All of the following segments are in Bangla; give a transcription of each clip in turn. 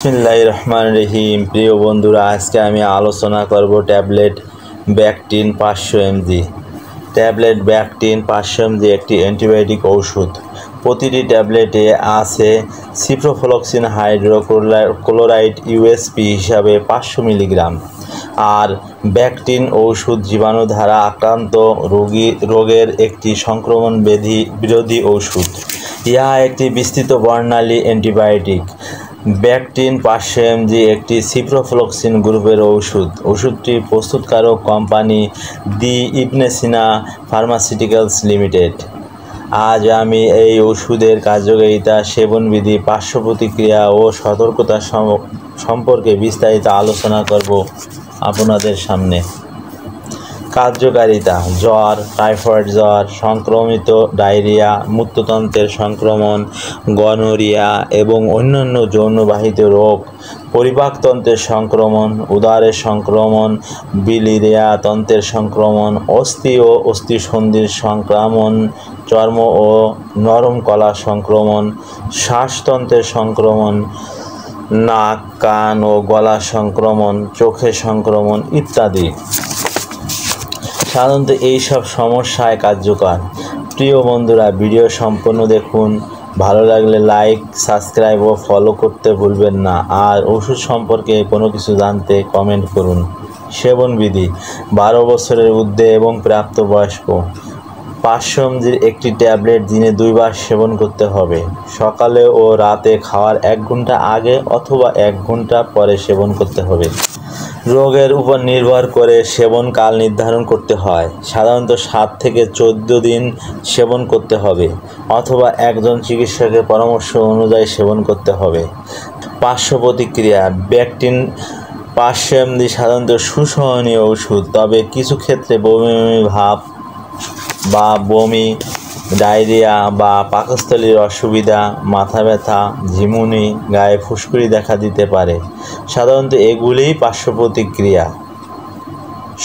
বিসমিল্লাহির রহমানির রহিম। প্রিয় বন্ধুরা, আজকে আমি আলোচনা করব ট্যাবলেট ব্যাকটিন 500 mg। ট্যাবলেট ব্যাকটিন 500 mg একটি অ্যান্টিবায়োটিক ঔষধ। প্রতিটি ট্যাবলেটে আছে সিপ্রোফ্লক্সিন হাইড্রোক্লোরাইড ইউএসপি হিসাবে 500 মিলিগ্রাম। আর ব্যাকটিন ঔষধ জীবাণু দ্বারা আক্রান্ত রোগের একটি সংক্রমণ বিরোধী ঔষধ। ইহা একটি বিস্তৃত বর্ণালী অ্যান্টিবায়োটিক। ব্যাকটিন 500 mg একটি সিপ্রোফ্লক্সিন গ্রুপের ঔষধ। ওষুধটির প্রস্তুতকারক company the Ibn Sina pharmaceuticals limited. আজ আমি এই ওষুধের কার্যকারিতা, সেবনবিধি, পার্শ্ব প্রতিক্রিয়া ও সতর্কতা সম্পর্কে বিস্তারিত আলোচনা করব আপনাদের সামনে। কার্যকারিতা: জ্বর, টাইফয়েড জ্বর, সংক্রমিত ডায়রিয়া, মূত্রতন্ত্রের সংক্রমণ, গনোরিয়া এবং অন্যান্য যৌনবাহিত রোগ, পরিপাকতন্ত্রের সংক্রমণ, উদরের সংক্রমণ, বিলিরিয়া তন্ত্রের সংক্রমণ, অস্থি ও অস্থিসন্ধির সংক্রমণ, চর্ম ও নরম কলা সংক্রমণ, শ্বাসতন্ত্রের সংক্রমণ, নাক, কান ও গলা সংক্রমণ, চোখের সংক্রমণ ইত্যাদি। সাধারণত এইসব সমস্যায় কার্যকর। প্রিয় বন্ধুরা, ভিডিও সম্পূর্ণ দেখুন। ভালো লাগলে লাইক, সাবস্ক্রাইব ও ফলো করতে ভুলবেন না। আর ওষুধ সম্পর্কে কোনো কিছু জানতে কমেন্ট করুন। সেবনবিধি: 12 বছরের ঊর্ধ্বে এবং প্রাপ্তবয়স্ক। 500 mg একটি ট্যাবলেট দিনে 2 বার সেবন করতে হবে। সকালে ও রাতে খাওয়ার 1 ঘন্টা আগে অথবা 1 ঘন্টা পরে সেবন করতে হবে। রোগের উপর নির্ভর করে সেবন কাল নির্ধারণ করতে হয়। সাধারণত 7 থেকে 14 দিন সেবন করতে হবে অথবা একজন চিকিৎসকের পরামর্শ অনুযায়ী সেবন করতে হবে। পার্শ্ব প্রতিক্রিয়া: ব্যাকটিন 500 mg সাধারণত সুসহনীয় ওষুধ, তবে কিছু ক্ষেত্রে বমি ভাব বা বমি, ডায়রিয়া বা পাকস্থলীর অসুবিধা, মাথা ব্যথা, ঝিমুনি, গায়ে ফুসকুড়ি দেখা দিতে পারে। সাধারণত এগুলিই পার্শ্ব প্রতিক্রিয়া।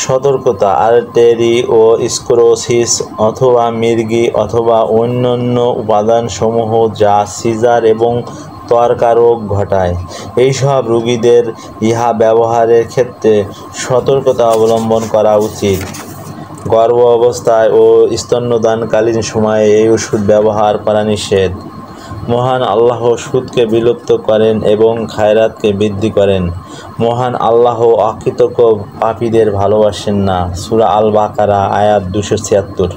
সতর্কতা: আর্টেরি ও স্ক্লেরোসিস অথবা মৃগী অথবা অন্যান্য উপাদানসমূহ যা সিজার এবং ত্বরকারোগ ঘটায়, এইসব রোগীদের ইহা ব্যবহারের ক্ষেত্রে সতর্কতা অবলম্বন করা উচিত। গর্ভ অবস্থায় ও স্তন্যদানকালীন সময়ে এই ওষুধ ব্যবহার করা নিষেধ। মহান আল্লাহ সুদকে বিলুপ্ত করেন এবং খায়রাতকে বৃদ্ধি করেন। মহান আল্লাহ অকৃতজ্ঞ পাপীদের ভালোবাসেন না। সূরা আল বাকারা, আয়াত 276।